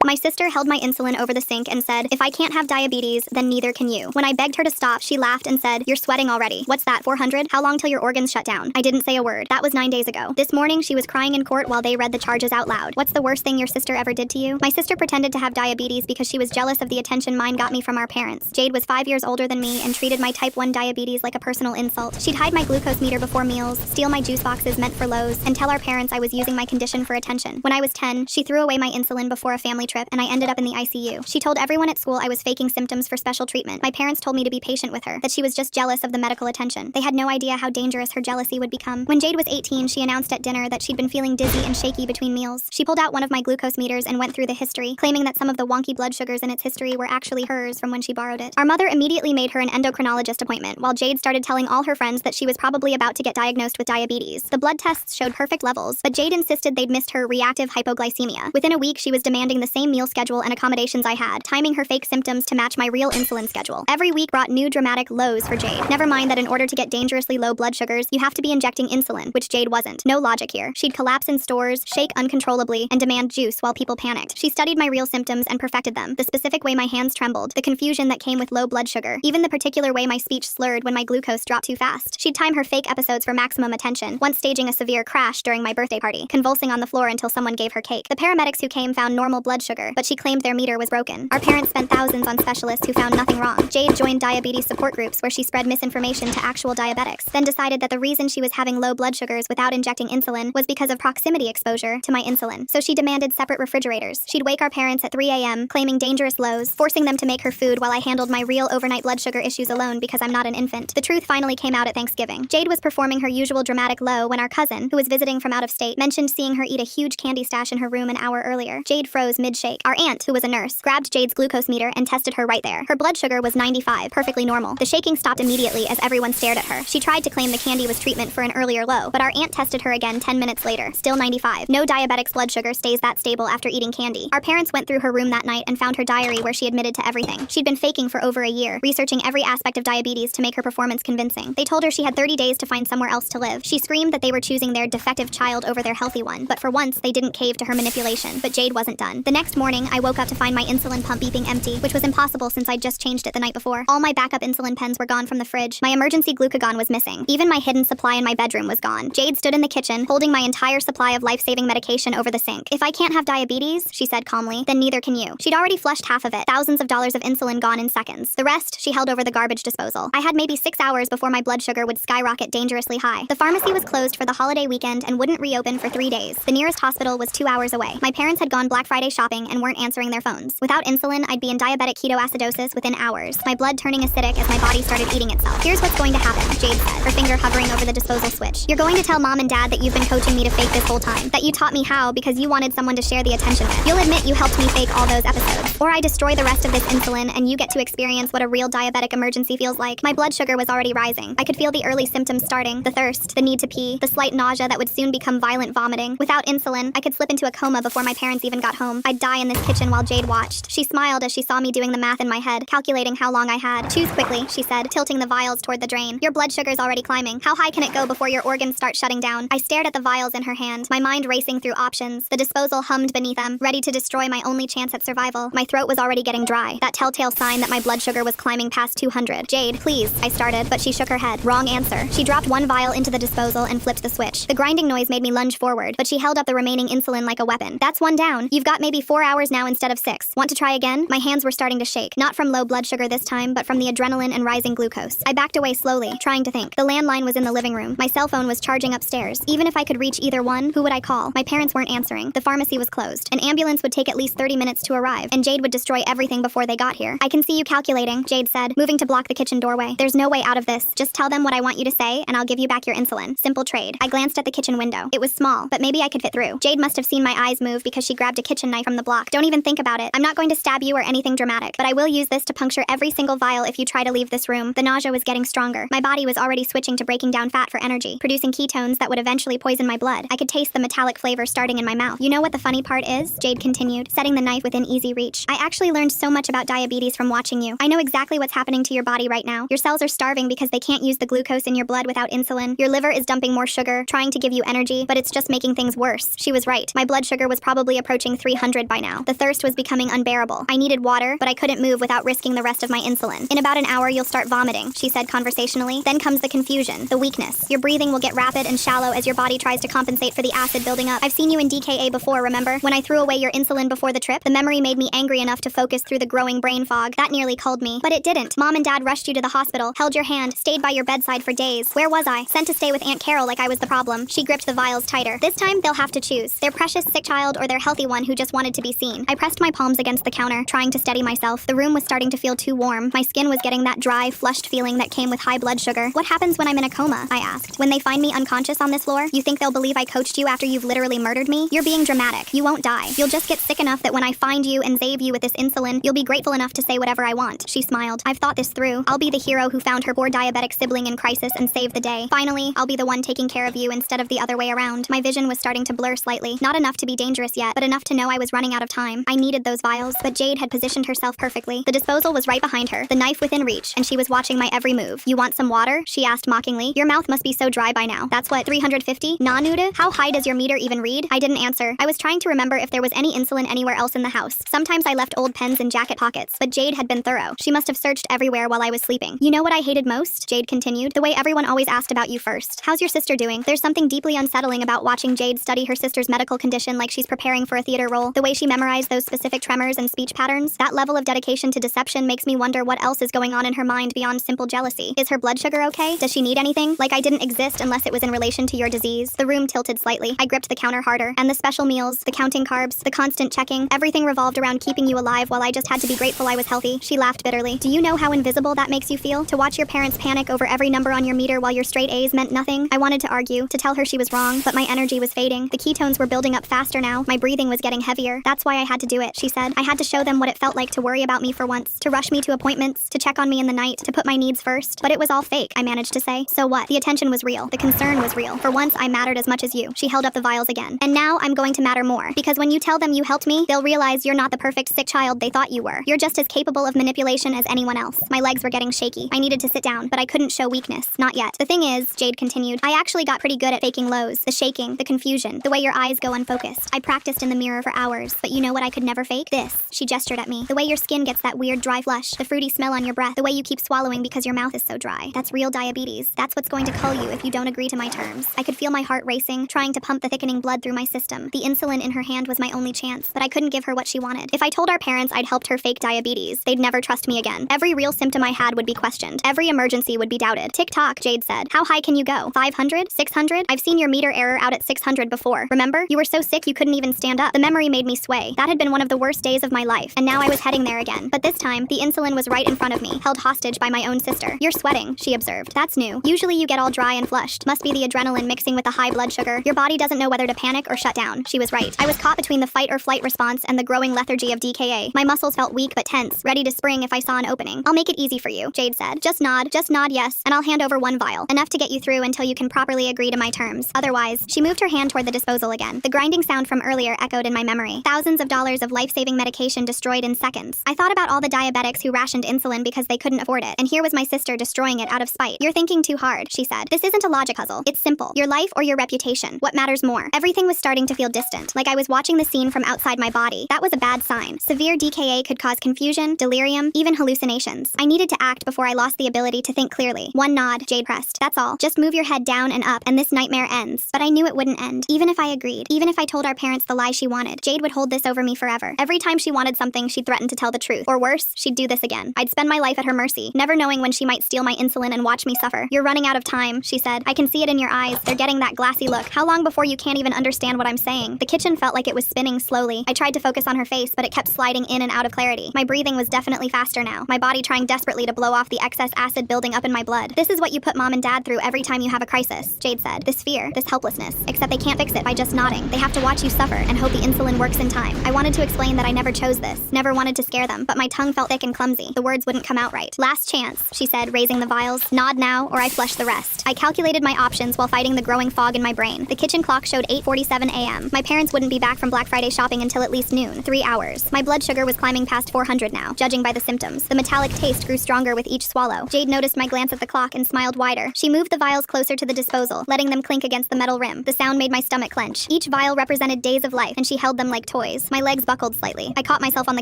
My sister held my insulin over the sink and said, "If I can't have diabetes, then neither can you." When I begged her to stop, she laughed and said, "You're sweating already. What's that, 400? How long till your organs shut down?" I didn't say a word. That was 9 days ago. This morning, she was crying in court while they read the charges out loud. "What's the worst thing your sister ever did to you?" My sister pretended to have diabetes because she was jealous of the attention mine got me from our parents. Jade was 5 years older than me and treated my type 1 diabetes like a personal insult. She'd hide my glucose meter before meals, steal my juice boxes meant for Lowe's, and tell our parents I was using my condition for attention. When I was 10, she threw away my insulin before a family trip and I ended up in the ICU. She told everyone at school I was faking symptoms for special treatment. My parents told me to be patient with her, that she was just jealous of the medical attention. They had no idea how dangerous her jealousy would become. When Jade was 18, she announced at dinner that she'd been feeling dizzy and shaky between meals. She pulled out one of my glucose meters and went through the history, claiming that some of the wonky blood sugars in its history were actually hers from when she borrowed it. Our mother immediately made her an endocrinologist appointment, while Jade started telling all her friends that she was probably about to get diagnosed with diabetes. The blood tests showed perfect levels, but Jade insisted they'd missed her reactive hypoglycemia. Within a week, she was demanding the same meal schedule and accommodations I had, timing her fake symptoms to match my real insulin schedule. Every week brought new dramatic lows for Jade. Never mind that in order to get dangerously low blood sugars, you have to be injecting insulin, which Jade wasn't. No logic here. She'd collapse in stores, shake uncontrollably, and demand juice while people panicked. She studied my real symptoms and perfected them. The specific way my hands trembled, the confusion that came with low blood sugar, even the particular way my speech slurred when my glucose dropped too fast. She'd time her fake episodes for maximum attention, once staging a severe crash during my birthday party, convulsing on the floor until someone gave her cake. The paramedics who came found normal blood sugar, but she claimed their meter was broken. Our parents spent thousands on specialists who found nothing wrong. Jade joined diabetes support groups where she spread misinformation to actual diabetics, then decided that the reason she was having low blood sugars without injecting insulin was because of proximity exposure to my insulin. So she demanded separate refrigerators. She'd wake our parents at 3 a.m., claiming dangerous lows, forcing them to make her food while I handled my real overnight blood sugar issues alone because I'm not an infant. The truth finally came out at Thanksgiving. Jade was performing her usual dramatic low when our cousin, who was visiting from out of state, mentioned seeing her eat a huge candy stash in her room an hour earlier. Jade froze mid-shake. Our aunt, who was a nurse, grabbed Jade's glucose meter and tested her right there. Her blood sugar was 95, perfectly normal. The shaking stopped immediately as everyone stared at her. She tried to claim the candy was treatment for an earlier low, but our aunt tested her again 10 minutes later, still 95. No diabetic's blood sugar stays that stable after eating candy. Our parents went through her room that night and found her diary where she admitted to everything. She'd been faking for over a year, researching every aspect of diabetes to make her performance convincing. They told her she had 30 days to find somewhere else to live. She screamed that they were choosing their defective child over their healthy one, but for once, they didn't cave to her manipulation. But Jade wasn't done. The next morning, I woke up to find my insulin pump beeping empty, which was impossible since I'd just changed it the night before. All my backup insulin pens were gone from the fridge. My emergency glucagon was missing. Even my hidden supply in my bedroom was gone. Jade stood in the kitchen, holding my entire supply of life-saving medication over the sink. "If I can't have diabetes," she said calmly, "then neither can you." She'd already flushed half of it, thousands of dollars of insulin gone in seconds. The rest, she held over the garbage disposal. I had maybe 6 hours before my blood sugar would skyrocket dangerously high. The pharmacy was closed for the holiday weekend and wouldn't reopen for 3 days. The nearest hospital was 2 hours away. My parents had gone Black Friday shopping and weren't answering their phones. Without insulin, I'd be in diabetic ketoacidosis within hours, my blood turning acidic as my body started eating itself. "Here's what's going to happen," Jade said, her finger hovering over the disposal switch. "You're going to tell mom and dad that you've been coaching me to fake this whole time, that you taught me how because you wanted someone to share the attention with. You'll admit you helped me fake all those episodes. Or I destroy the rest of this insulin and you get to experience what a real diabetic emergency feels like." My blood sugar was already rising. I could feel the early symptoms starting, the thirst, the need to pee, the slight nausea that would soon become violent vomiting. Without insulin, I could slip into a coma before my parents even got home. I'd die in this kitchen while Jade watched. She smiled as she saw me doing the math in my head, calculating how long I had. "Choose quickly," she said, tilting the vials toward the drain. "Your blood sugar's already climbing. How high can it go before your organs start shutting down?" I stared at the vials in her hand, my mind racing through options. The disposal hummed beneath them, ready to destroy my only chance at survival. My throat was already getting dry, that telltale sign that my blood sugar was climbing past 200. "Jade, please," I started, but she shook her head. Wrong answer. She dropped one vial into the disposal and flipped the switch. The grinding noise made me lunge forward, but she held up the remaining insulin like a weapon. "That's one down. You've got maybe 4 hours now instead of 6. Want to try again?" My hands were starting to shake, not from low blood sugar this time, but from the adrenaline and rising glucose. I backed away slowly, trying to think. The landline was in the living room. My cell phone was charging upstairs. Even if I could reach either one, who would I call? My parents weren't answering. The pharmacy was closed. An ambulance would take at least 30 minutes to arrive, and Jade would destroy everything before they got here. "I can see you calculating," Jade said, moving to block the kitchen doorway. "There's no way out of this. Just tell them what I want you to say, and I'll give you back your insulin. Simple trade." I glanced at the kitchen window. It was small, but maybe I could fit through. Jade must have seen my eyes move because she grabbed a kitchen knife from the block. "Don't even think about it. I'm not going to stab you or anything dramatic, but I will use this to puncture every single vial if you try to leave this room." The nausea was getting stronger. My body was already switching to breaking down fat for energy, producing ketones that would eventually poison my blood. I could taste the metallic flavor starting in my mouth. "You know what the funny part is?" Jade continued, setting the knife within easy reach. "I actually learned so much about diabetes from watching you. I know exactly what's happening to your body right now. Your cells are starving because they can't use the glucose in your blood without insulin. Your liver is dumping more sugar, trying to give you energy, but it's just making things worse." She was right. My blood sugar was probably approaching 300 by by now. The thirst was becoming unbearable. I needed water, but I couldn't move without risking the rest of my insulin. In about an hour, you'll start vomiting, she said conversationally. Then comes the confusion, the weakness. Your breathing will get rapid and shallow as your body tries to compensate for the acid building up. I've seen you in DKA before, remember? When I threw away your insulin before the trip, the memory made me angry enough to focus through the growing brain fog. That nearly culled me. But it didn't. Mom and Dad rushed you to the hospital, held your hand, stayed by your bedside for days. Where was I? Sent to stay with Aunt Carol like I was the problem. She gripped the vials tighter. This time, they'll have to choose. Their precious sick child or their healthy one who just wanted to be seen. I pressed my palms against the counter, trying to steady myself. The room was starting to feel too warm. My skin was getting that dry, flushed feeling that came with high blood sugar. What happens when I'm in a coma? I asked. When they find me unconscious on this floor, you think they'll believe I coached you after you've literally murdered me? You're being dramatic. You won't die. You'll just get sick enough that when I find you and save you with this insulin, you'll be grateful enough to say whatever I want. She smiled. I've thought this through. I'll be the hero who found her poor diabetic sibling in crisis and saved the day. Finally, I'll be the one taking care of you instead of the other way around. My vision was starting to blur slightly. Not enough to be dangerous yet, but enough to know I was running out of time. I needed those vials, but Jade had positioned herself perfectly. The disposal was right behind her, the knife within reach, and she was watching my every move. You want some water? She asked mockingly. Your mouth must be so dry by now. That's what, 350? Nah, Nuda? How high does your meter even read? I didn't answer. I was trying to remember if there was any insulin anywhere else in the house. Sometimes I left old pens in jacket pockets, but Jade had been thorough. She must have searched everywhere while I was sleeping. You know what I hated most? Jade continued. The way everyone always asked about you first. How's your sister doing? There's something deeply unsettling about watching Jade study her sister's medical condition like she's preparing for a theater role. The way she memorized those specific tremors and speech patterns. That level of dedication to deception makes me wonder what else is going on in her mind beyond simple jealousy. Is her blood sugar okay? Does she need anything? Like I didn't exist unless it was in relation to your disease. The room tilted slightly. I gripped the counter harder. And the special meals, the counting carbs, the constant checking, everything revolved around keeping you alive while I just had to be grateful I was healthy. She laughed bitterly. Do you know how invisible that makes you feel? To watch your parents panic over every number on your meter while your straight A's meant nothing? I wanted to argue, to tell her she was wrong, but my energy was fading. The ketones were building up faster now. My breathing was getting heavier. That's why I had to do it, she said. I had to show them what it felt like to worry about me for once, to rush me to appointments, to check on me in the night, to put my needs first. But it was all fake, I managed to say. So what? The attention was real. The concern was real. For once, I mattered as much as you. She held up the vials again. And now I'm going to matter more. Because when you tell them you helped me, they'll realize you're not the perfect sick child they thought you were. You're just as capable of manipulation as anyone else. My legs were getting shaky. I needed to sit down, but I couldn't show weakness. Not yet. The thing is, Jade continued, I actually got pretty good at faking lows. The shaking, the confusion, the way your eyes go unfocused. I practiced in the mirror for hours. But you know what I could never fake? This. She gestured at me. The way your skin gets that weird dry flush. The fruity smell on your breath. The way you keep swallowing because your mouth is so dry. That's real diabetes. That's what's going to cull you if you don't agree to my terms. I could feel my heart racing, trying to pump the thickening blood through my system. The insulin in her hand was my only chance, but I couldn't give her what she wanted. If I told our parents I'd helped her fake diabetes, they'd never trust me again. Every real symptom I had would be questioned. Every emergency would be doubted. Tick-tock, Jade said. How high can you go? 500? 600? I've seen your meter error out at 600 before. Remember? You were so sick you couldn't even stand up. The memory made me sway. That had been one of the worst days of my life, and now I was heading there again. But this time, the insulin was right in front of me, held hostage by my own sister. You're sweating, she observed. That's new. Usually you get all dry and flushed. Must be the adrenaline mixing with the high blood sugar. Your body doesn't know whether to panic or shut down. She was right. I was caught between the fight or flight response and the growing lethargy of DKA. My muscles felt weak but tense, ready to spring if I saw an opening. I'll make it easy for you, Jade said. Just nod yes, and I'll hand over one vial. Enough to get you through until you can properly agree to my terms. Otherwise, she moved her hand toward the disposal again. The grinding sound from earlier echoed in my memory. Thousands of dollars of life-saving medication destroyed in seconds. I thought about all the diabetics who rationed insulin because they couldn't afford it, and here was my sister destroying it out of spite. You're thinking too hard, she said. This isn't a logic puzzle. It's simple. Your life or your reputation. What matters more? Everything was starting to feel distant, like I was watching the scene from outside my body. That was a bad sign. Severe DKA could cause confusion, delirium, even hallucinations. I needed to act before I lost the ability to think clearly. One nod, Jade pressed. That's all. Just move your head down and up, and this nightmare ends. But I knew it wouldn't end. Even if I agreed. Even if I told our parents the lie she wanted. Jade would hold this over me forever. Every time she wanted something, she'd threaten to tell the truth. Or worse, she'd do this again. I'd spend my life at her mercy, never knowing when she might steal my insulin and watch me suffer. You're running out of time, she said. I can see it in your eyes. They're getting that glassy look. How long before you can't even understand what I'm saying? The kitchen felt like it was spinning slowly. I tried to focus on her face, but it kept sliding in and out of clarity. My breathing was definitely faster now, my body trying desperately to blow off the excess acid building up in my blood. This is what you put Mom and Dad through every time you have a crisis, Jade said. This fear, this helplessness. Except they can't fix it by just nodding. They have to watch you suffer and hope the insulin works in time. I wanted to explain that I never chose this, never wanted to scare them, but my tongue felt thick and clumsy. The words wouldn't come out right. Last chance, she said, raising the vials. Nod now, or I flush the rest. I calculated my options while fighting the growing fog in my brain. The kitchen clock showed 8:47 a.m. My parents wouldn't be back from Black Friday shopping until at least noon. 3 hours. My blood sugar was climbing past 400 now, judging by the symptoms. The metallic taste grew stronger with each swallow. Jade noticed my glance at the clock and smiled wider. She moved the vials closer to the disposal, letting them clink against the metal rim. The sound made my stomach clench. Each vial represented days of life, and she held them like toys. toys. My legs buckled slightly. I caught myself on the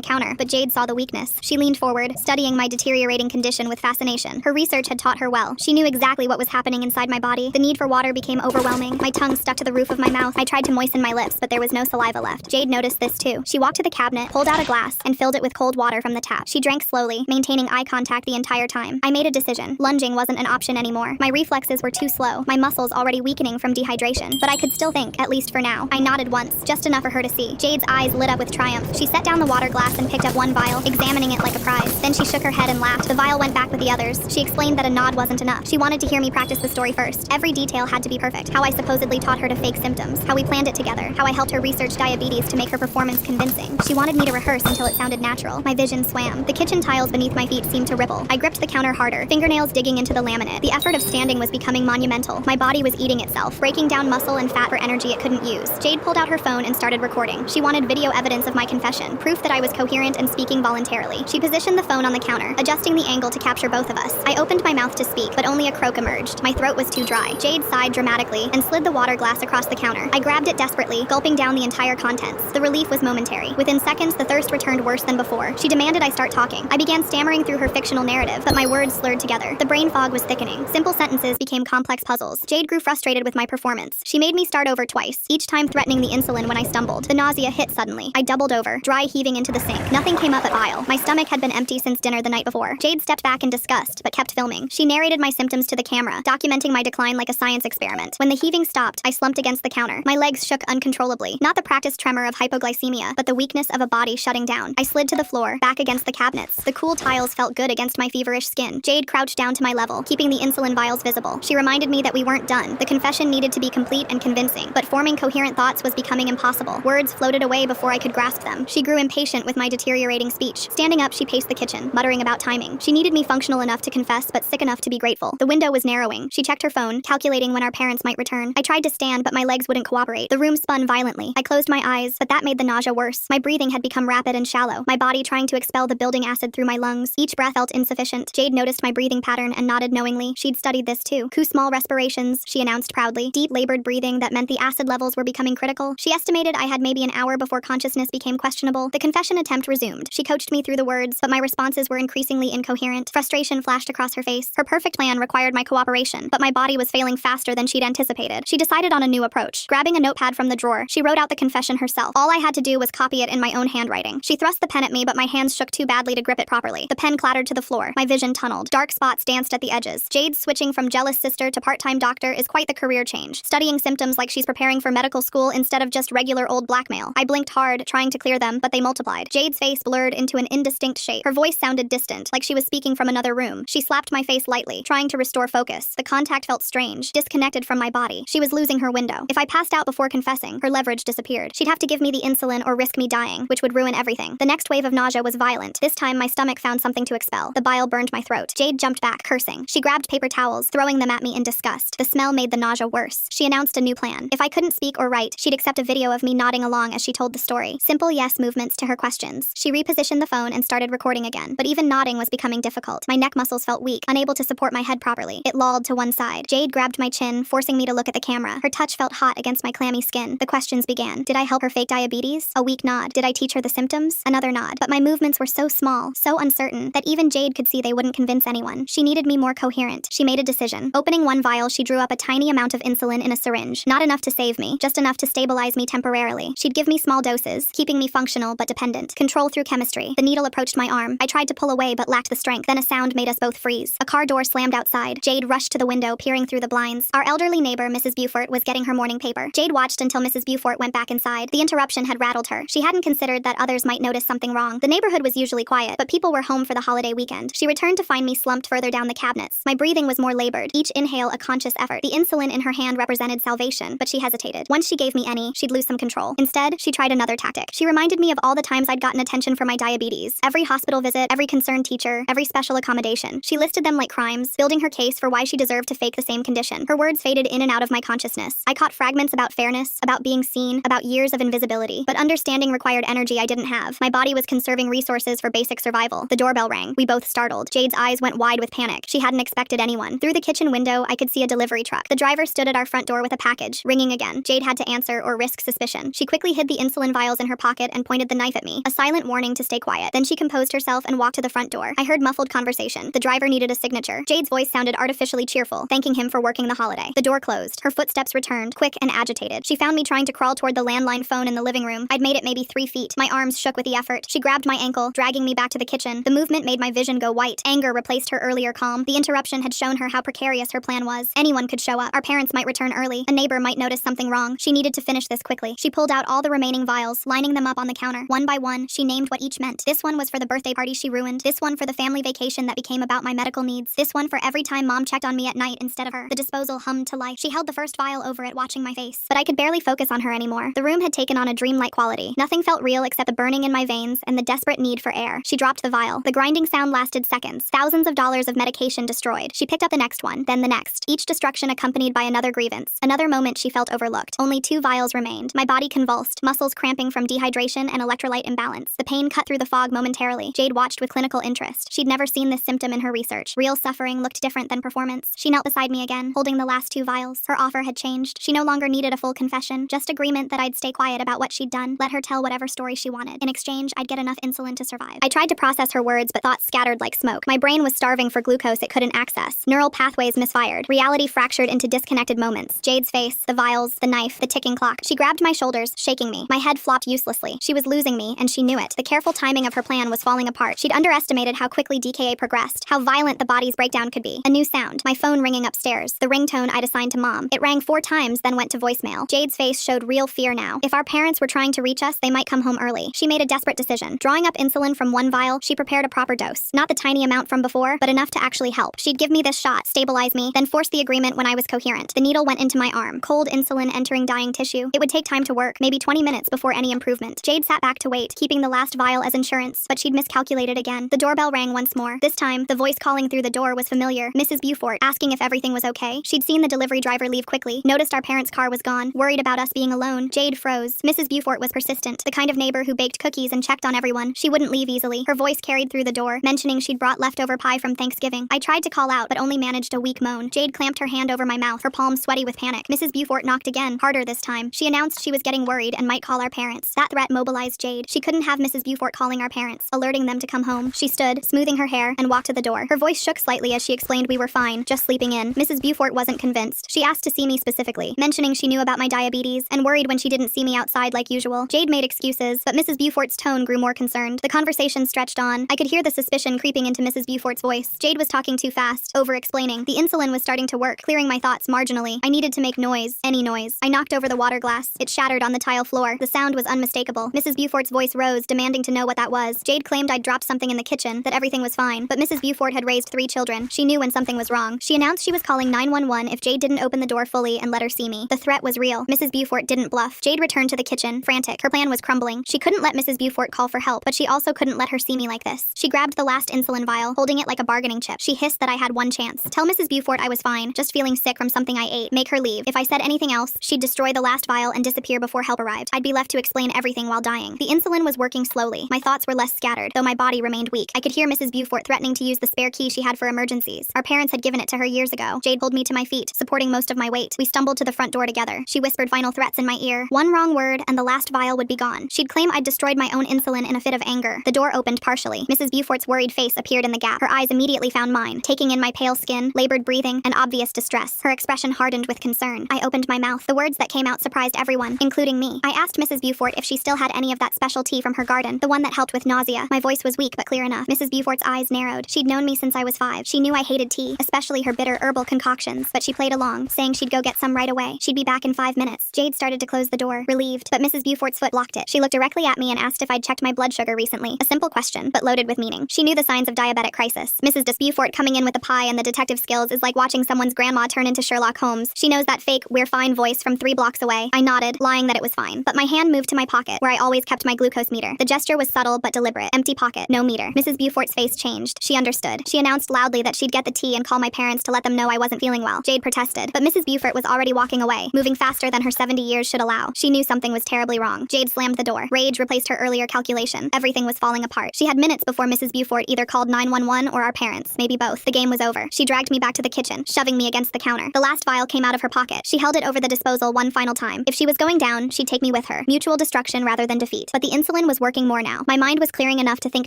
counter, but Jade saw the weakness. She leaned forward, studying my deteriorating condition with fascination. Her research had taught her well. She knew exactly what was happening inside my body. The need for water became overwhelming. My tongue stuck to the roof of my mouth. I tried to moisten my lips, but there was no saliva left. Jade noticed this too. She walked to the cabinet, pulled out a glass, and filled it with cold water from the tap. She drank slowly, maintaining eye contact the entire time. I made a decision. Lunging wasn't an option anymore. My reflexes were too slow, my muscles already weakening from dehydration. But I could still think, at least for now. I nodded once, just enough for her to see. Jade's eyes lit up with triumph. She set down the water glass and picked up one vial, examining it like a prize. Then she shook her head and laughed. The vial went back with the others. She explained that a nod wasn't enough. She wanted to hear me practice the story first. Every detail had to be perfect. How I supposedly taught her to fake symptoms. How we planned it together. How I helped her research diabetes to make her performance convincing. She wanted me to rehearse until it sounded natural. My vision swam. The kitchen tiles beneath my feet seemed to ripple. I gripped the counter harder, fingernails digging into the laminate. The effort of standing was becoming monumental. My body was eating itself, breaking down muscle and fat for energy it couldn't use. Jade pulled out her phone and started recording. She wanted video evidence of my confession, proof that I was coherent and speaking voluntarily. She positioned the phone on the counter, adjusting the angle to capture both of us. I opened my mouth to speak, but only a croak emerged. My throat was too dry. Jade sighed dramatically and slid the water glass across the counter. I grabbed it desperately, gulping down the entire contents. The relief was momentary. Within seconds, the thirst returned worse than before. She demanded I start talking. I began stammering through her fictional narrative, but my words slurred together. The brain fog was thickening. Simple sentences became complex puzzles. Jade grew frustrated with my performance. She made me start over twice, each time threatening the insulin when I stumbled. The nausea hit suddenly. I doubled over, dry heaving into the sink. Nothing came up but bile. My stomach had been empty since dinner the night before. Jade stepped back in disgust, but kept filming. She narrated my symptoms to the camera, documenting my decline like a science experiment. When the heaving stopped, I slumped against the counter. My legs shook uncontrollably. Not the practiced tremor of hypoglycemia, but the weakness of a body shutting down. I slid to the floor, back against the cabinets. The cool tiles felt good against my feverish skin. Jade crouched down to my level, keeping the insulin vials visible. She reminded me that we weren't done. The confession needed to be complete and convincing, but forming coherent thoughts was becoming impossible. Words floated away before I could grasp them. She grew impatient with my deteriorating speech. Standing up, she paced the kitchen, muttering about timing. She needed me functional enough to confess, but sick enough to be grateful. The window was narrowing. She checked her phone, calculating when our parents might return. I tried to stand, but my legs wouldn't cooperate. The room spun violently. I closed my eyes, but that made the nausea worse. My breathing had become rapid and shallow, my body trying to expel the building acid through my lungs. Each breath felt insufficient. Jade noticed my breathing pattern and nodded knowingly. She'd studied this too. 2 small respirations, she announced proudly. Deep labored breathing that meant the acid levels were becoming critical. She estimated I had maybe an hour before consciousness became questionable. The confession attempt resumed. She coached me through the words, but my responses were increasingly incoherent. Frustration flashed across her face. Her perfect plan required my cooperation, but my body was failing faster than she'd anticipated. She decided on a new approach. Grabbing a notepad from the drawer, she wrote out the confession herself. All I had to do was copy it in my own handwriting. She thrust the pen at me, but my hands shook too badly to grip it properly. The pen clattered to the floor. My vision tunneled. Dark spots danced at the edges. Jade switching from jealous sister to part-time doctor is quite the career change. Studying symptoms like she's preparing for medical school instead of just regular old blackmail. I blinked hard, trying to clear them, but they multiplied. Jade's face blurred into an indistinct shape. Her voice sounded distant, like she was speaking from another room. She slapped my face lightly, trying to restore focus. The contact felt strange, disconnected from my body. She was losing her window. If I passed out before confessing, her leverage disappeared. She'd have to give me the insulin or risk me dying, which would ruin everything. The next wave of nausea was violent. This time, my stomach found something to expel. The bile burned my throat. Jade jumped back, cursing. She grabbed paper towels, throwing them at me in disgust. The smell made the nausea worse. She announced a new plan. If I couldn't speak or write, she'd accept a video of me nodding along as she told the story. Simple yes movements to her questions. She repositioned the phone and started recording again, but even nodding was becoming difficult. My neck muscles felt weak, unable to support my head properly. It lolled to one side. Jade grabbed my chin, forcing me to look at the camera. Her touch felt hot against my clammy skin. The questions began. Did I help her fake diabetes? A weak nod. Did I teach her the symptoms? Another nod. But my movements were so small, so uncertain, that even Jade could see they wouldn't convince anyone. She needed me more coherent. She made a decision. Opening one vial, she drew up a tiny amount of insulin in a syringe. Not enough to save me, just enough to stabilize me temporarily. She'd give me small doses, keeping me functional but dependent. Control through chemistry. The needle approached my arm. I tried to pull away but lacked the strength. Then a sound made us both freeze. A car door slammed outside. Jade rushed to the window, peering through the blinds. Our elderly neighbor, Mrs. Beaufort, was getting her morning paper. Jade watched until Mrs. Beaufort went back inside. The interruption had rattled her. She hadn't considered that others might notice something wrong. The neighborhood was usually quiet, but people were home for the holiday weekend. She returned to find me slumped further down the cabinets. My breathing was more labored, each inhale a conscious effort. The insulin in her hand represented salvation, but she hesitated. Once she gave me any, she'd lose some control. Instead, she tried another tactic. She reminded me of all the times I'd gotten attention for my diabetes. Every hospital visit, every concerned teacher, every special accommodation. She listed them like crimes, building her case for why she deserved to fake the same condition. Her words faded in and out of my consciousness. I caught fragments about fairness, about being seen, about years of invisibility. But understanding required energy I didn't have. My body was conserving resources for basic survival. The doorbell rang. We both startled. Jade's eyes went wide with panic. She hadn't expected anyone. Through the kitchen window, I could see a delivery truck. The driver stood at our front door with a package. Ringing again. Jade had to answer or risk suspicion. She quickly hid the insulin insulin vials in her pocket and pointed the knife at me, a silent warning to stay quiet. Then she composed herself and walked to the front door. I heard muffled conversation. The driver needed a signature. Jade's voice sounded artificially cheerful, thanking him for working the holiday. The door closed. Her footsteps returned, quick and agitated. She found me trying to crawl toward the landline phone in the living room. I'd made it maybe 3 feet. My arms shook with the effort. She grabbed my ankle, dragging me back to the kitchen. The movement made my vision go white. Anger replaced her earlier calm. The interruption had shown her how precarious her plan was. Anyone could show up. Our parents might return early. A neighbor might notice something wrong. She needed to finish this quickly. She pulled out all the remaining vials, lining them up on the counter. One by one, she named what each meant. This one was for the birthday party she ruined. This one for the family vacation that became about my medical needs. This one for every time mom checked on me at night instead of her. The disposal hummed to life. She held the first vial over it, watching my face. But I could barely focus on her anymore. The room had taken on a dreamlike quality. Nothing felt real except the burning in my veins and the desperate need for air. She dropped the vial. The grinding sound lasted seconds. Thousands of dollars of medication destroyed. She picked up the next one, then the next. Each destruction accompanied by another grievance. Another moment she felt overlooked. Only 2 vials remained. My body convulsed, muscles cramping from dehydration and electrolyte imbalance. The pain cut through the fog momentarily. Jade watched with clinical interest. She'd never seen this symptom in her research. Real suffering looked different than performance. She knelt beside me again, holding the last 2 vials. Her offer had changed. She no longer needed a full confession, just agreement that I'd stay quiet about what she'd done, let her tell whatever story she wanted. In exchange, I'd get enough insulin to survive. I tried to process her words, but thoughts scattered like smoke. My brain was starving for glucose it couldn't access. Neural pathways misfired. Reality fractured into disconnected moments. Jade's face, the vials, the knife, the ticking clock. She grabbed my shoulders, shaking me. My head flopped uselessly. She was losing me, and she knew it. The careful timing of her plan was falling apart. She'd underestimated how quickly DKA progressed, how violent the body's breakdown could be. A new sound. My phone ringing upstairs. The ringtone I'd assigned to mom. It rang 4 times, then went to voicemail. Jade's face showed real fear now. If our parents were trying to reach us, they might come home early. She made a desperate decision. Drawing up insulin from 1 vial, she prepared a proper dose. Not the tiny amount from before, but enough to actually help. She'd give me this shot, stabilize me, then force the agreement when I was coherent. The needle went into my arm. Cold insulin entering dying tissue. It would take time to work, maybe 20 minutes before any improvement. Jade sat back to wait, keeping the last vial as insurance, but she'd miscalculated again. The doorbell rang once more. This time, the voice calling through the door was familiar. Mrs. Beaufort, asking if everything was okay. She'd seen the delivery driver leave quickly, noticed our parents' car was gone, worried about us being alone. Jade froze. Mrs. Beaufort was persistent, the kind of neighbor who baked cookies and checked on everyone. She wouldn't leave easily. Her voice carried through the door, mentioning she'd brought leftover pie from Thanksgiving. I tried to call out, but only managed a weak moan. Jade clamped her hand over my mouth, her palms sweaty with panic. Mrs. Beaufort knocked again, harder this time. She announced she was getting worried and might call our parents. That threat mobilized Jade. She couldn't have Mrs. Beaufort calling our parents, alerting them to come home. She stood, smoothing her hair, and walked to the door. Her voice shook slightly as she explained we were fine, just sleeping in. Mrs. Beaufort wasn't convinced. She asked to see me specifically, mentioning she knew about my diabetes and worried when she didn't see me outside like usual. Jade made excuses, but Mrs. Beaufort's tone grew more concerned. The conversation stretched on. I could hear the suspicion creeping into Mrs. Beaufort's voice. Jade was talking too fast, over-explaining. The insulin was starting to work, clearing my thoughts marginally. I needed to make noise, any noise. I knocked over the water glass. It shattered on the tile floor. The sound was unmistakable. Mrs. Beaufort's voice rose, demanding to know what that was. Jade claimed I'd dropped something in the kitchen, that everything was fine, but Mrs. Beaufort had raised 3 children. She knew when something was wrong. She announced she was calling 911 if Jade didn't open the door fully and let her see me. The threat was real. Mrs. Beaufort didn't bluff. Jade returned to the kitchen, frantic. Her plan was crumbling. She couldn't let Mrs. Beaufort call for help, but she also couldn't let her see me like this. She grabbed the last insulin vial, holding it like a bargaining chip. She hissed that I had one chance. Tell Mrs. Beaufort I was fine, just feeling sick from something I ate. Make her leave. If I said anything else, she'd destroy the last vial and disappear before help arrived. I'd be left to explain everything while dying. The insulin was working slowly. My thoughts were less scattered, though my body remained weak. I could hear Mrs. Beaufort threatening to use the spare key she had for emergencies. Our parents had given it to her years ago. Jade pulled me to my feet, supporting most of my weight. We stumbled to the front door together. She whispered final threats in my ear. One wrong word, and the last vial would be gone. She'd claim I'd destroyed my own insulin in a fit of anger. The door opened partially. Mrs. Beaufort's worried face appeared in the gap. Her eyes immediately found mine, taking in my pale skin, labored breathing, and obvious distress. Her expression hardened with concern. I opened my mouth. The words that came out surprised everyone, including me. I asked Mrs. Beaufort if she still had any of that special tea from her garden, the one that helped with nausea. My voice was weak but clear enough. Mrs. Beaufort's eyes narrowed. She'd known me since I was 5. She knew I hated tea, especially her bitter herbal concoctions, but she played along, saying she'd go get some right away. She'd be back in 5 minutes. Jade started to close the door, relieved, but Mrs. Beaufort's foot blocked it. She looked directly at me and asked if I'd checked my blood sugar recently. A simple question, but loaded with meaning. She knew the signs of diabetic crisis. Mrs. Beaufort coming in with the pie and the detective skills is like watching someone's grandma turn into Sherlock Holmes. She knows that fake "we're fine" voice from 3 blocks away. I nodded, lying that it was fine. But my hand moved to my pocket, where I always kept my glucose meter. The gesture was subtle but deliberate. Empty pocket, no meter. Mrs. Beaufort's face changed. She understood. She announced loudly that she'd get the tea and call my parents to let them know I wasn't feeling well. Jade protested, but Mrs. Beaufort was already walking away, moving faster than her 70 years should allow. She knew something was terribly wrong. Jade slammed the door. Rage replaced her earlier calculation. Everything was falling apart. She had minutes before Mrs. Beaufort either called 911 or our parents, maybe both. The game was over. She dragged me back to the kitchen, shoving me against the counter. The last vial came out of her pocket. She held it over the disposal one final time. If she was going down, she'd take me with her. her. Mutual destruction rather than defeat. But the insulin was working more now. My mind was clearing enough to think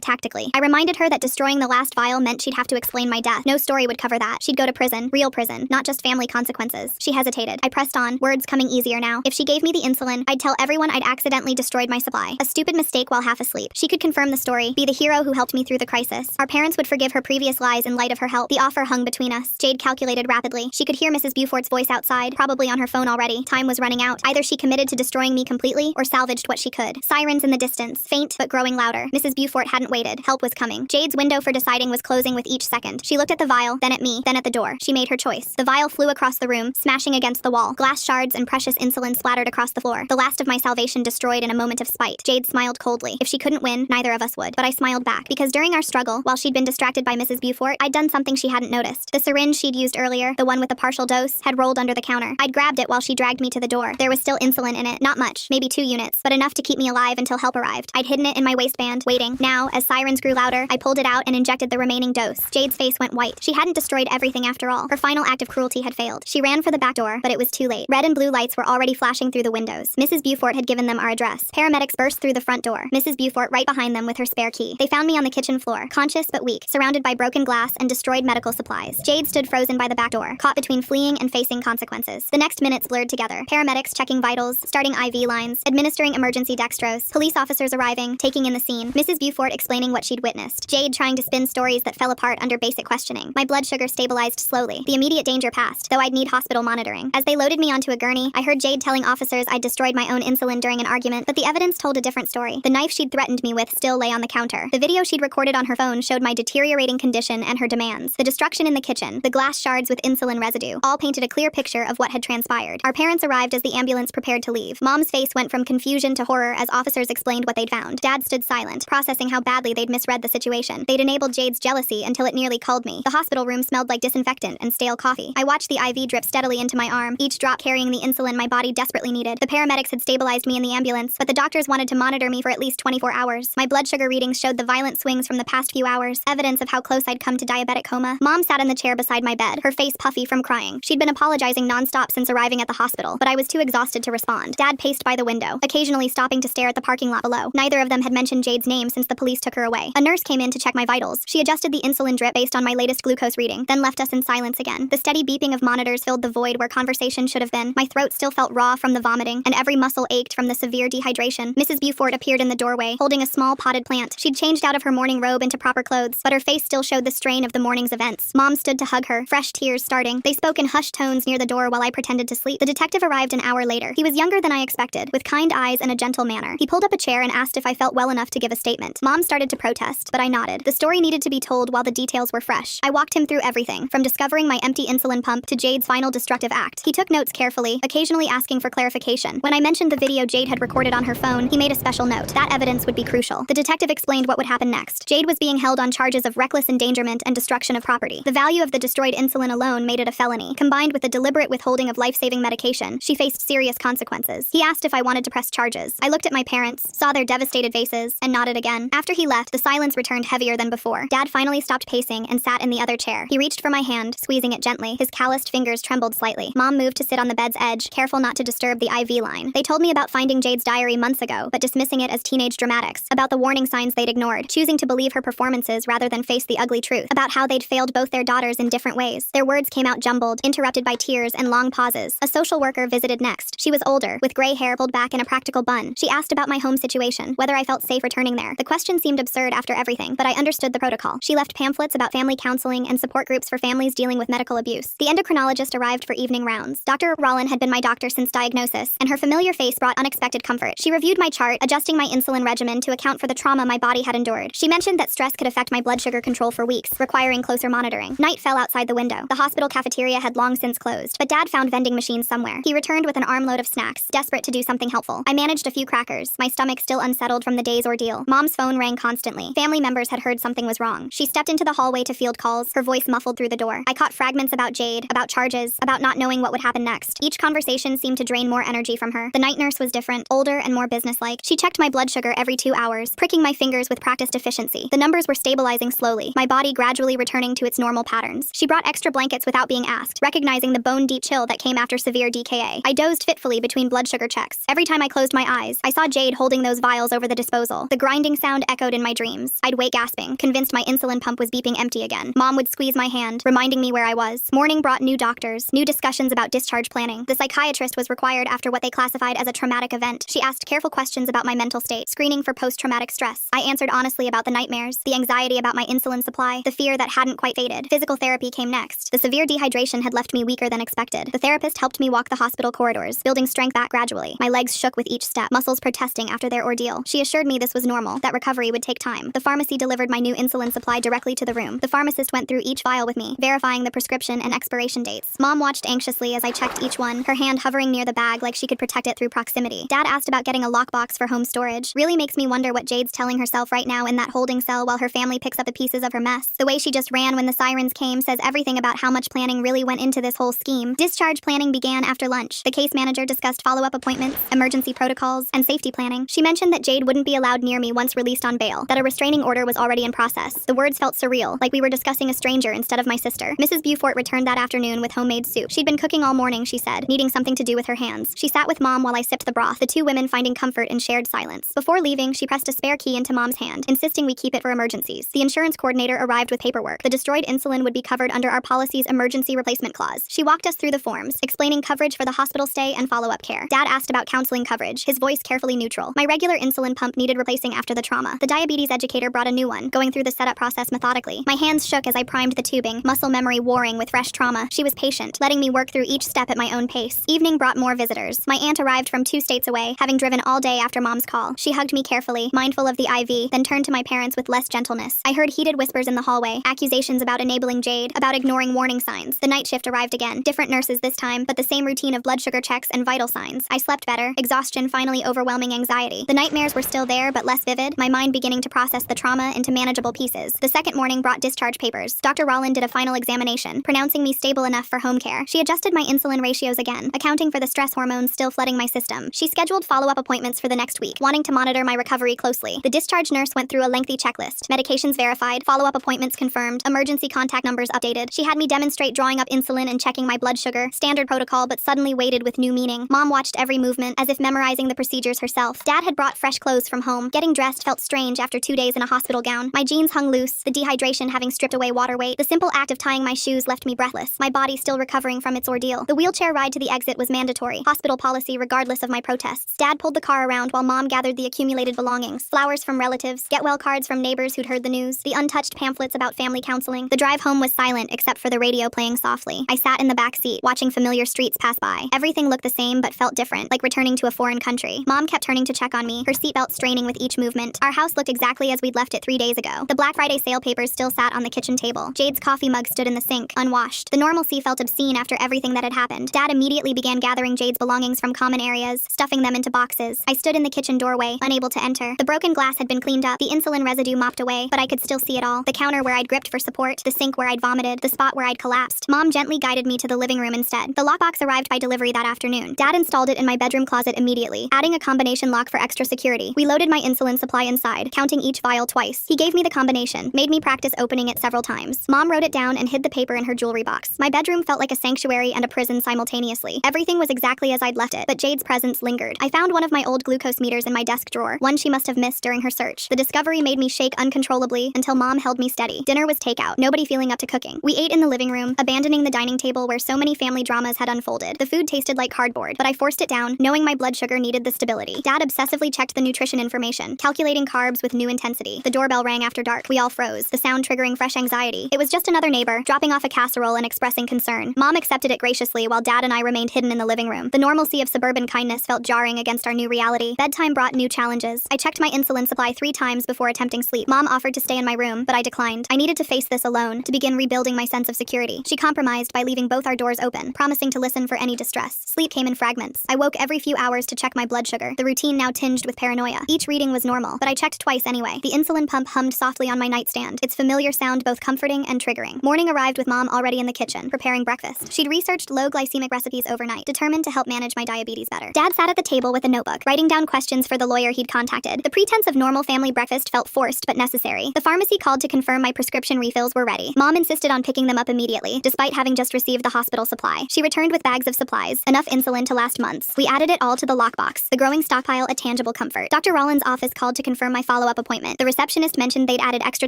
tactically. I reminded her that destroying the last vial meant she'd have to explain my death. No story would cover that. She'd go to prison. Real prison. Not just family consequences. She hesitated. I pressed on, words coming easier now. If she gave me the insulin, I'd tell everyone I'd accidentally destroyed my supply. A stupid mistake while half asleep. She could confirm the story, be the hero who helped me through the crisis. Our parents would forgive her previous lies in light of her help. The offer hung between us. Jade calculated rapidly. She could hear Mrs. Beaufort's voice outside, probably on her phone already. Time was running out. Either she committed to destroying me completely, or salvaged what she could. Sirens in the distance, faint but growing louder. Mrs. Beaufort hadn't waited. Help was coming. Jade's window for deciding was closing with each second. She looked at the vial, then at me, then at the door. She made her choice. The vial flew across the room, smashing against the wall. Glass shards and precious insulin splattered across the floor. The last of my salvation destroyed in a moment of spite. Jade smiled coldly. If she couldn't win, neither of us would. But I smiled back, because during our struggle, while she'd been distracted by Mrs. Beaufort, I'd done something she hadn't noticed. The syringe she'd used earlier, the one with the partial dose, had rolled under the counter. I'd grabbed it while she dragged me to the door. There was still insulin in it. Not much, maybe 2 units, but enough to keep me alive until help arrived. I'd hidden it in my waistband, waiting. Now, as sirens grew louder, I pulled it out and injected the remaining dose. Jade's face went white. She hadn't destroyed everything after all. Her final act of cruelty had failed. She ran for the back door, but it was too late. Red and blue lights were already flashing through the windows. Mrs. Beaufort had given them our address. Paramedics burst through the front door. Mrs. Beaufort right behind them with her spare key. They found me on the kitchen floor, conscious but weak, surrounded by broken glass and destroyed medical supplies. Jade stood frozen by the back door, caught between fleeing and facing consequences. The next minutes blurred together. Paramedics checking vitals, starting IV lines, administering emergency dextrose, police officers arriving, taking in the scene, Mrs. Beaufort explaining what she'd witnessed, Jade trying to spin stories that fell apart under basic questioning. My blood sugar stabilized slowly. The immediate danger passed, though I'd need hospital monitoring. As they loaded me onto a gurney, I heard Jade telling officers I'd destroyed my own insulin during an argument, but the evidence told a different story. The knife she'd threatened me with still lay on the counter. The video she'd recorded on her phone showed my deteriorating condition and her demands. The destruction in the kitchen, the glass shards with insulin residue, all painted a clear picture of what had transpired. Our parents arrived as the ambulance prepared to leave. Mom's face went from confusion to horror as officers explained what they'd found. Dad stood silent, processing how badly they'd misread the situation. They'd enabled Jade's jealousy until it nearly culled me. The hospital room smelled like disinfectant and stale coffee. I watched the IV drip steadily into my arm, each drop carrying the insulin my body desperately needed. The paramedics had stabilized me in the ambulance, but the doctors wanted to monitor me for at least 24 hours. My blood sugar readings showed the violent swings from the past few hours, evidence of how close I'd come to diabetic coma. Mom sat in the chair beside my bed, her face puffy from crying. She'd been apologizing nonstop since arriving at the hospital, but I was too exhausted to respond. Dad paced by the window, occasionally stopping to stare at the parking lot below. Neither of them had mentioned Jade's name since the police took her away. A nurse came in to check my vitals. She adjusted the insulin drip based on my latest glucose reading, then left us in silence again. The steady beeping of monitors filled the void where conversation should have been. My throat still felt raw from the vomiting, and every muscle ached from the severe dehydration. Mrs. Beaufort appeared in the doorway, holding a small potted plant. She'd changed out of her morning robe into proper clothes, but her face still showed the strain of the morning's events. Mom stood to hug her, fresh tears starting. They spoke in hushed tones near the door while I pretended to sleep. The detective arrived an hour later. He was younger than I expected, with kind eyes and a gentle manner. He pulled up a chair and asked if I felt well enough to give a statement. Mom started to protest, but I nodded. The story needed to be told while the details were fresh. I walked him through everything, from discovering my empty insulin pump to Jade's final destructive act. He took notes carefully, occasionally asking for clarification. When I mentioned the video Jade had recorded on her phone, he made a special note. That evidence would be crucial. The detective explained what would happen next. Jade was being held on charges of reckless endangerment and destruction of property. The value of the destroyed insulin alone made it a felony. Combined with the deliberate withholding of life-saving medication, she faced serious consequences. He asked if I wanted to press charges. I looked at my parents, saw their devastated faces, and nodded again. After he left, the silence returned heavier than before. Dad finally stopped pacing and sat in the other chair. He reached for my hand, squeezing it gently. His calloused fingers trembled slightly. Mom moved to sit on the bed's edge, careful not to disturb the IV line. They told me about finding Jade's diary months ago, but dismissing it as teenage dramatics, about the warning signs they'd ignored, choosing to believe her performances rather than face the ugly truth, about how they'd failed both their daughters in different ways. Their words came out jumbled, interrupted by tears and long pauses. A social worker visited next. She was older, with gray hair pulled back in a practical bun. She asked about my home situation, whether I felt safe returning there. The question seemed absurd after everything, but I understood the protocol. She left pamphlets about family counseling and support groups for families dealing with medical abuse. The endocrinologist arrived for evening rounds. Dr. Rollin had been my doctor since diagnosis, and her familiar face brought unexpected comfort. She reviewed my chart, adjusting my insulin regimen to account for the trauma my body had endured. She mentioned that stress could affect my blood sugar control for weeks, requiring closer monitoring. Night fell outside the window. The hospital cafeteria had long since closed, but Dad found vending machines somewhere. He returned with an armload of snacks, desperate to do something helpful. I managed a few crackers, my stomach still unsettled from the day's ordeal. Mom's phone rang constantly. Family members had heard something was wrong. She stepped into the hallway to field calls, her voice muffled through the door. I caught fragments about Jade, about charges, about not knowing what would happen next. Each conversation seemed to drain more energy from her. The night nurse was different, older and more businesslike. She checked my blood sugar every 2 hours, pricking my fingers with practiced efficiency. The numbers were stabilizing slowly, my body gradually returning to its normal patterns. She brought extra blankets without being asked, recognizing the bone-deep chill that came after severe DKA. I dozed fitfully between blood sugar checks. Every Every time I closed my eyes, I saw Jade holding those vials over the disposal. The grinding sound echoed in my dreams. I'd wake gasping, convinced my insulin pump was beeping empty again. Mom would squeeze my hand, reminding me where I was. Morning brought new doctors, new discussions about discharge planning. The psychiatrist was required after what they classified as a traumatic event. She asked careful questions about my mental state, screening for post-traumatic stress. I answered honestly about the nightmares, the anxiety about my insulin supply, the fear that hadn't quite faded. Physical therapy came next. The severe dehydration had left me weaker than expected. The therapist helped me walk the hospital corridors, building strength back gradually. My legs shook with each step, muscles protesting after their ordeal. She assured me this was normal, that recovery would take time. The pharmacy delivered my new insulin supply directly to the room. The pharmacist went through each vial with me, verifying the prescription and expiration dates. Mom watched anxiously as I checked each one, her hand hovering near the bag like she could protect it through proximity. Dad asked about getting a lockbox for home storage. Really makes me wonder what Jade's telling herself right now in that holding cell while her family picks up the pieces of her mess. The way she just ran when the sirens came says everything about how much planning really went into this whole scheme. Discharge planning began after lunch. The case manager discussed follow-up appointments, emergency protocols, and safety planning. She mentioned that Jade wouldn't be allowed near me once released on bail, that a restraining order was already in process. The words felt surreal, like we were discussing a stranger instead of my sister. Mrs. Beaufort returned that afternoon with homemade soup. She'd been cooking all morning, she said, needing something to do with her hands. She sat with Mom while I sipped the broth, the two women finding comfort in shared silence. Before leaving, she pressed a spare key into Mom's hand, insisting we keep it for emergencies. The insurance coordinator arrived with paperwork. The destroyed insulin would be covered under our policy's emergency replacement clause. She walked us through the forms, explaining coverage for the hospital stay and follow-up care. Dad asked about counseling coverage, his voice carefully neutral. My regular insulin pump needed replacing after the trauma. The diabetes educator brought a new one, going through the setup process methodically. My hands shook as I primed the tubing, muscle memory warring with fresh trauma. She was patient, letting me work through each step at my own pace. Evening brought more visitors. My aunt arrived from 2 states away, having driven all day after Mom's call. She hugged me carefully, mindful of the IV, then turned to my parents with less gentleness. I heard heated whispers in the hallway, accusations about enabling Jade, about ignoring warning signs. The night shift arrived again. Different nurses this time, but the same routine of blood sugar checks and vital signs. I slept better, exhaustion finally overwhelming anxiety. The nightmares were still there, but less vivid, my mind beginning to process the trauma into manageable pieces. The second morning brought discharge papers. Dr. Rollin did a final examination, pronouncing me stable enough for home care. She adjusted my insulin ratios again, accounting for the stress hormones still flooding my system. She scheduled follow-up appointments for the next week, wanting to monitor my recovery closely. The discharge nurse went through a lengthy checklist. Medications verified, follow-up appointments confirmed, emergency contact numbers updated. She had me demonstrate drawing up insulin and checking my blood sugar. Standard protocol, but suddenly weighted with new meaning. Mom watched every movement, as if memorizing the procedures herself. Dad had brought fresh clothes from home. Getting dressed felt strange after 2 days in a hospital gown. My jeans hung loose, the dehydration having stripped away water weight. The simple act of tying my shoes left me breathless, my body still recovering from its ordeal. The wheelchair ride to the exit was mandatory, hospital policy regardless of my protests. Dad pulled the car around while Mom gathered the accumulated belongings. Flowers from relatives, get-well cards from neighbors who'd heard the news, the untouched pamphlets about family counseling. The drive home was silent except for the radio playing softly. I sat in the back seat, watching familiar streets pass by. Everything looked the same but felt different, like returning to a foreign country. Mom kept turning to check on me, her seatbelt straining with each movement. Our house looked exactly as we'd left it 3 days ago. The Black Friday sale papers still sat on the kitchen table. Jade's coffee mug stood in the sink, unwashed. The normalcy felt obscene after everything that had happened. Dad immediately began gathering Jade's belongings from common areas, stuffing them into boxes. I stood in the kitchen doorway, unable to enter. The broken glass had been cleaned up, the insulin residue mopped away, but I could still see it all. The counter where I'd gripped for support, the sink where I'd vomited, the spot where I'd collapsed. Mom gently guided me to the living room instead. The lockbox arrived by delivery that afternoon. Dad installed it in my bedroom closet immediately, adding a combination lock for extra security. We loaded my insulin supply inside, counting each vial twice. He gave me the combination, made me practice opening it several times. Mom wrote it down and hid the paper in her jewelry box. My bedroom felt like a sanctuary and a prison simultaneously. Everything was exactly as I'd left it, but Jade's presence lingered. I found one of my old glucose meters in my desk drawer, one she must have missed during her search. The discovery made me shake uncontrollably until Mom held me steady. Dinner was takeout, nobody feeling up to cooking. We ate in the living room, abandoning the dining table where so many family dramas had unfolded. The food tasted like cardboard, but I forced it down, knowing my blood sugar needed the stability. Dad obsessively checked the nutrition information, calculating carbs with new intensity. The doorbell rang after dark. We all froze, the sound triggering fresh anxiety. It was just another neighbor, dropping off a casserole and expressing concern. Mom accepted it graciously while Dad and I remained hidden in the living room. The normalcy of suburban kindness felt jarring against our new reality. Bedtime brought new challenges. I checked my insulin supply 3 times before attempting sleep. Mom offered to stay in my room, but I declined. I needed to face this alone, to begin rebuilding my sense of security. She compromised by leaving both our doors open, promising to listen for any distress. Sleep came in fragments. I woke every few hours to check my blood sugar, the routine now tinged with paranoia. Each reading was normal, but I checked twice anyway. The insulin pump hummed softly on my nightstand, its familiar sound both comforting and triggering. Morning arrived with Mom already in the kitchen, preparing breakfast. She'd researched low glycemic recipes overnight, determined to help manage my diabetes better. Dad sat at the table with a notebook, writing down questions for the lawyer he'd contacted. The pretense of normal family breakfast felt forced but necessary. The pharmacy called to confirm my prescription refills were ready. Mom insisted on picking them up immediately, despite having just received the hospital supply. She returned with bags of supplies, enough insulin to last months. We added it all all to the lockbox, the growing stockpile a tangible comfort. Dr. Rollins' office called to confirm my follow-up appointment. The receptionist mentioned they'd added extra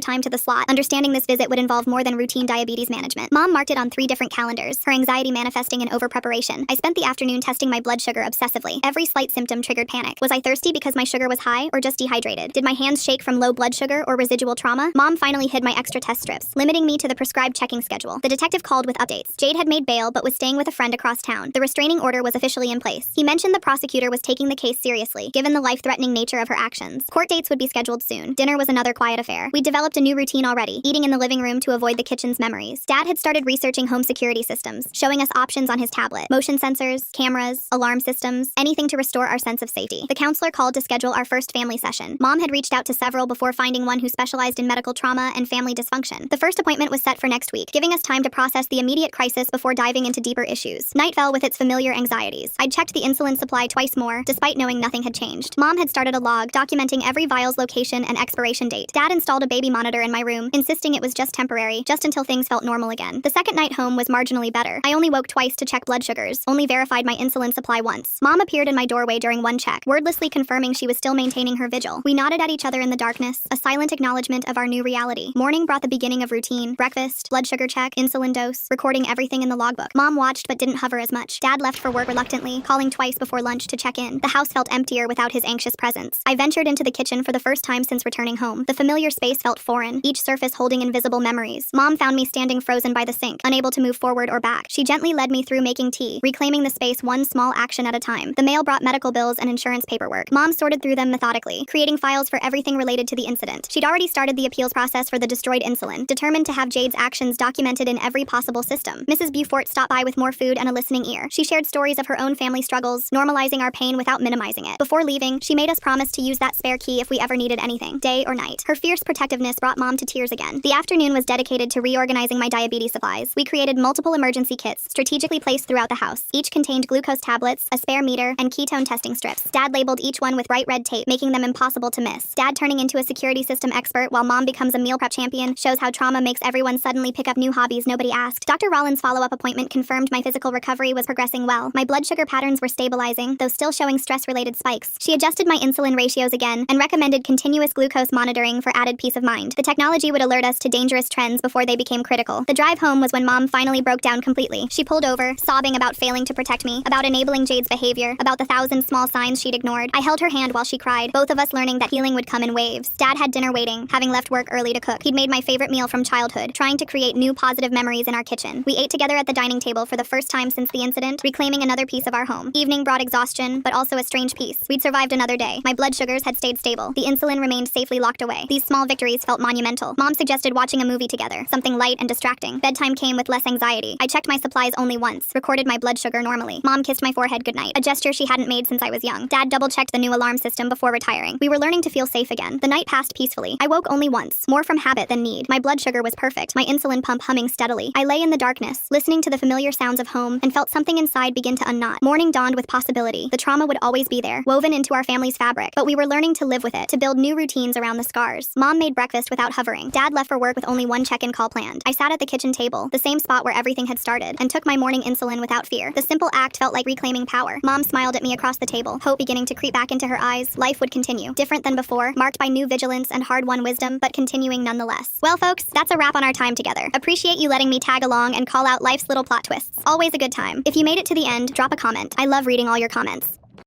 time to the slot, understanding this visit would involve more than routine diabetes management. Mom marked it on 3 different calendars, her anxiety manifesting in over-preparation. I spent the afternoon testing my blood sugar obsessively. Every slight symptom triggered panic. Was I thirsty because my sugar was high, or just dehydrated? Did my hands shake from low blood sugar or residual trauma? Mom finally hid my extra test strips, limiting me to the prescribed checking schedule. The detective called with updates. Jade had made bail but was staying with a friend across town. The restraining order was officially in place. He mentioned the prosecutor was taking the case seriously, given the life-threatening nature of her actions. Court dates would be scheduled soon. Dinner was another quiet affair. We developed a new routine already, eating in the living room to avoid the kitchen's memories. Dad had started researching home security systems, showing us options on his tablet. Motion sensors, cameras, alarm systems, anything to restore our sense of safety. The counselor called to schedule our first family session. Mom had reached out to several before finding one who specialized in medical trauma and family dysfunction. The first appointment was set for next week, giving us time to process the immediate crisis before diving into deeper issues. Night fell with its familiar anxieties. I'd checked the insulin supply twice more, despite knowing nothing had changed. Mom had started a log documenting every vial's location and expiration date. Dad installed a baby monitor in my room, insisting it was just temporary, just until things felt normal again. The second night home was marginally better. I only woke twice to check blood sugars, only verified my insulin supply once. Mom appeared in my doorway during one check, wordlessly confirming she was still maintaining her vigil. We nodded at each other in the darkness, a silent acknowledgement of our new reality. Morning brought the beginning of routine. Breakfast, blood sugar check, insulin dose, recording everything in the logbook. Mom watched but didn't hover as much. Dad left for work reluctantly, calling twice before lunch to check in. The house felt emptier without his anxious presence. I ventured into the kitchen for the first time since returning home. The familiar space felt foreign, each surface holding invisible memories. Mom found me standing frozen by the sink, unable to move forward or back. She gently led me through making tea, reclaiming the space one small action at a time. The mail brought medical bills and insurance paperwork. Mom sorted through them methodically, creating files for everything related to the incident. She'd already started the appeals process for the destroyed insulin, determined to have Jade's actions documented in every possible system. Mrs. Beaufort stopped by with more food and a listening ear. She shared stories of her own family struggles, normalizing our pain without minimizing it. Before leaving, she made us promise to use that spare key if we ever needed anything, day or night. Her fierce protectiveness brought Mom to tears again. The afternoon was dedicated to reorganizing my diabetes supplies. We created multiple emergency kits, strategically placed throughout the house. Each contained glucose tablets, a spare meter, and ketone testing strips. Dad labeled each one with bright red tape, making them impossible to miss. Dad turning into a security system expert while Mom becomes a meal prep champion shows how trauma makes everyone suddenly pick up new hobbies nobody asked. Dr. Rollins' follow-up appointment confirmed my physical recovery was progressing well. My blood sugar patterns were stabilizing, though still showing stress-related spikes. She adjusted my insulin ratios again and recommended continuous glucose monitoring for added peace of mind. The technology would alert us to dangerous trends before they became critical. The drive home was when Mom finally broke down completely. She pulled over, sobbing about failing to protect me, about enabling Jade's behavior, about the 1,000 small signs she'd ignored. I held her hand while she cried, both of us learning that healing would come in waves. Dad had dinner waiting, having left work early to cook. He'd made my favorite meal from childhood, trying to create new positive memories in our kitchen. We ate together at the dining table for the first time since the incident, reclaiming another piece of our home. Evening brought exhaustion, but also a strange peace. We'd survived another day. My blood sugars had stayed stable. The insulin remained safely locked away. These small victories felt monumental. Mom suggested watching a movie together, something light and distracting. Bedtime came with less anxiety. I checked my supplies only once, recorded my blood sugar normally. Mom kissed my forehead goodnight, a gesture she hadn't made since I was young. Dad double-checked the new alarm system before retiring. We were learning to feel safe again. The night passed peacefully. I woke only once, more from habit than need. My blood sugar was perfect, my insulin pump humming steadily. I lay in the darkness, listening to the familiar sounds of home, and felt something inside begin to unknot. Morning dawned with possibility. The trauma would always be there, woven into our family's fabric, but we were learning to live with it, to build new routines around the scars. Mom made breakfast without hovering. Dad left for work with only one check-in call planned. I sat at the kitchen table, the same spot where everything had started, and took my morning insulin without fear. The simple act felt like reclaiming power. Mom smiled at me across the table, hope beginning to creep back into her eyes. Life would continue, different than before, marked by new vigilance and hard-won wisdom, but continuing nonetheless. Well, folks, that's a wrap on our time together. Appreciate you letting me tag along and call out life's little plot twists. Always a good time. If you made it to the end, drop a comment. I love reading all your comments.